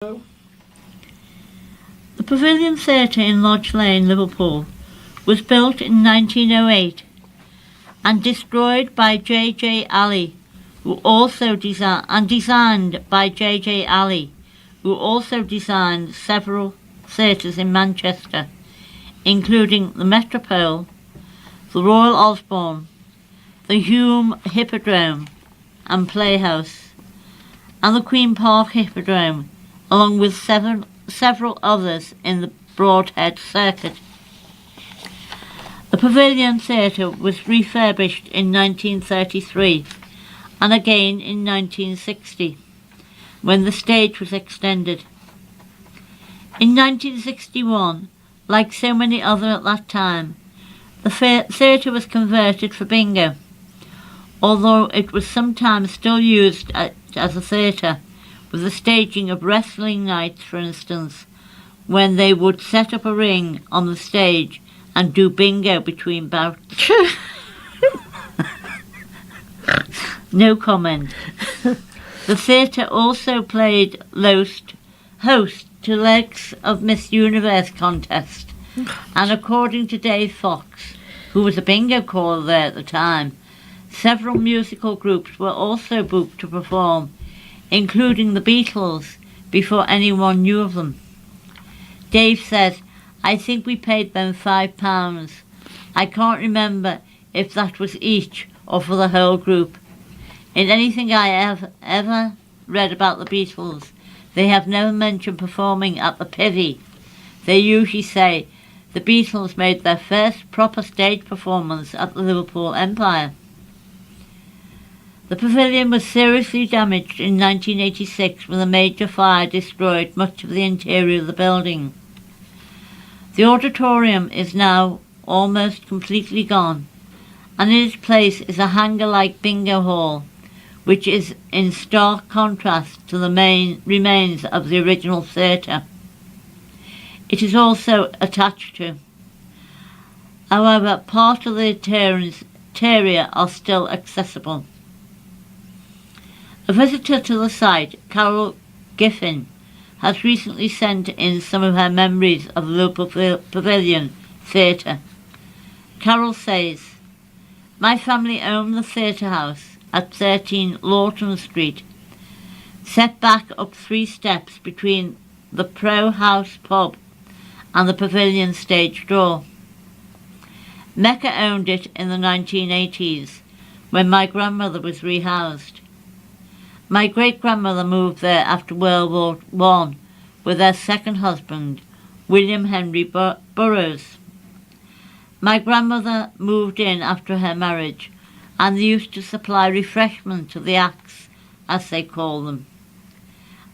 The Pavilion Theatre in Lodge Lane, Liverpool, was built in 1908 and destroyed by J.J. Alley, who also designed several theatres in Manchester, including the Metropole, the Royal Osborne, the Hume Hippodrome and Playhouse, and the Queen Park Hippodrome, along with several others in the Broadhead circuit. The Pavilion Theatre was refurbished in 1933 and again in 1960, when the stage was extended. In 1961, like so many others at that time, the theatre was converted for bingo, although it was sometimes still used as a theatre, with the staging of wrestling nights, for instance, when they would set up a ring on the stage and do bingo between bouts. No comment. The theatre also played host to legs of Miss Universe contest, and according to Dave Fox, who was a bingo caller there at the time, several musical groups were also booked to perform, including the Beatles, before anyone knew of them. Dave said, "I think we paid them £5. I can't remember if that was each or for the whole group. In anything I have ever read about the Beatles, they have never mentioned performing at the Pivy. They usually say the Beatles made their first proper stage performance at the Liverpool Empire." The pavilion was seriously damaged in 1986 when a major fire destroyed much of the interior of the building. The auditorium is now almost completely gone, and in its place is a hangar-like bingo hall, which is in stark contrast to the main remains of the original theatre. It is also attached to. However, part of the interior are still accessible. A visitor to the site, Carol Giffin, has recently sent in some of her memories of the Liverpool Pavilion Theatre. Carol says, "My family owned the theatre house at 13 Lawton Street, set back up 3 steps between the Pro House pub and the Pavilion stage door. Mecca owned it in the 1980s, when my grandmother was rehoused. My great-grandmother moved there after World War I with her second husband, William Henry Burroughs. My grandmother moved in after her marriage, and they used to supply refreshment to the acts, as they call them.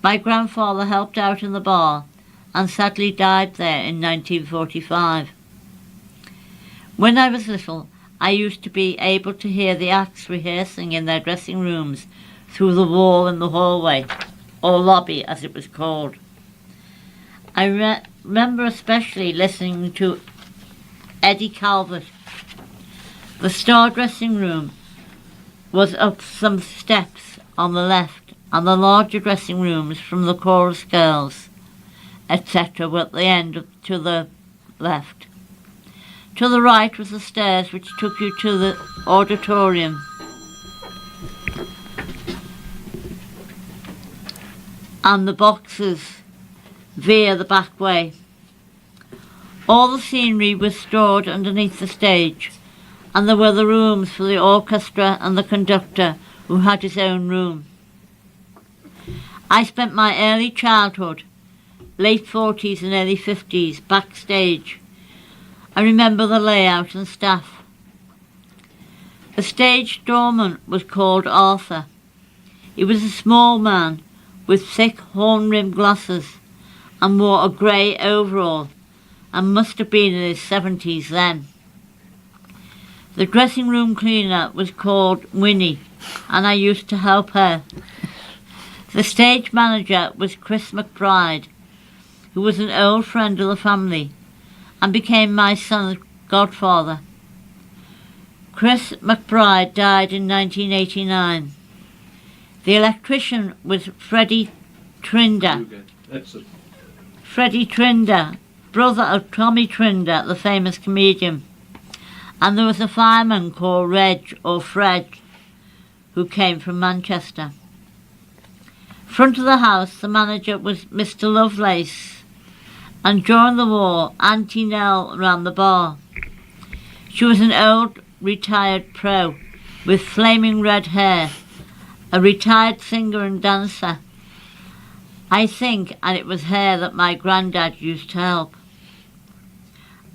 My grandfather helped out in the bar and sadly died there in 1945. When I was little, I used to be able to hear the acts rehearsing in their dressing rooms through the wall in the hallway, or lobby as it was called. I remember especially listening to Eddie Calvert. The star dressing room was up some steps on the left, and the larger dressing rooms from the chorus girls, etc. were at the end to the left. To the right was the stairs which took you to the auditorium. And the boxes via the back way. All the scenery was stored underneath the stage, and there were the rooms for the orchestra and the conductor, who had his own room. I spent my early childhood, late 40s and early 50s, backstage. I remember the layout and staff. The stage doorman was called Arthur. He was a small man with thick horn-rimmed glasses and wore a grey overall and must have been in his 70s then. The dressing room cleaner was called Winnie, and I used to help her. The stage manager was Chris McBride, who was an old friend of the family and became my son's godfather. Chris McBride died in 1989. The electrician was Freddie Trinder, Excellent. Freddie Trinder, brother of Tommy Trinder, the famous comedian. And there was a fireman called Reg or Fred who came from Manchester. Front of the house, the manager was Mr. Lovelace, and during the war, Auntie Nell ran the bar. She was an old, retired pro with flaming red hair, a retired singer and dancer. I think, and it was her that my granddad used to help.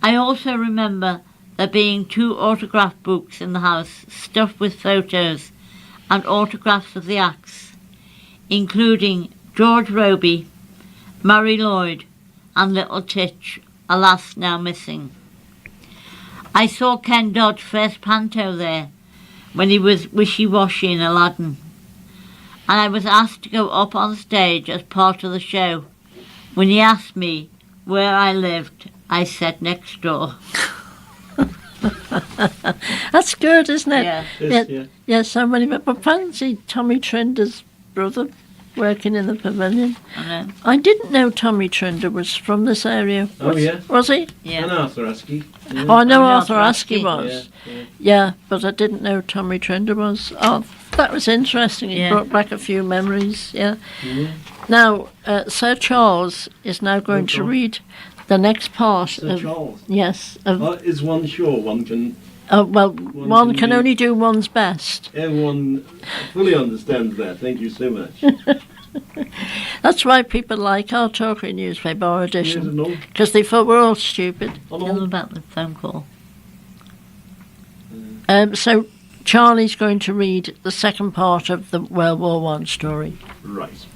I also remember there being 2 autograph books in the house stuffed with photos and autographs of the acts, including George Robey, Mary Lloyd and Little Titch, alas now missing. I saw Ken Dodd's first panto there when he was wishy-washy in Aladdin, and I was asked to go up on stage as part of the show. When he asked me where I lived, I said next door. That's good, isn't it? Yeah. Yes, Yeah, so many. But fancy Tommy Trinder's brother working in the pavilion. I know. I didn't know Tommy Trinder was from this area. Oh, yeah. Was he? Yeah. And Arthur Askey. Yeah. Oh, I know Oh, Arthur Arthur Askey Askey. was. Yeah. Yeah, but I didn't know Tommy Trinder was. Oh, that was interesting. It Yeah. brought back a few memories. Yeah. Yeah. Now, Sir Charles is now going to Charles. read the next part Sir of Charles. yes. Of, Is one sure one can? well, one can do- only do one's best. Everyone fully understands that. Thank you so much. That's why people like our talking newspaper, our Yes, edition, and all. because they thought we're all stupid. On Tell them all. about the phone call. So Charlie's going to read the second part of the World War One story. Right.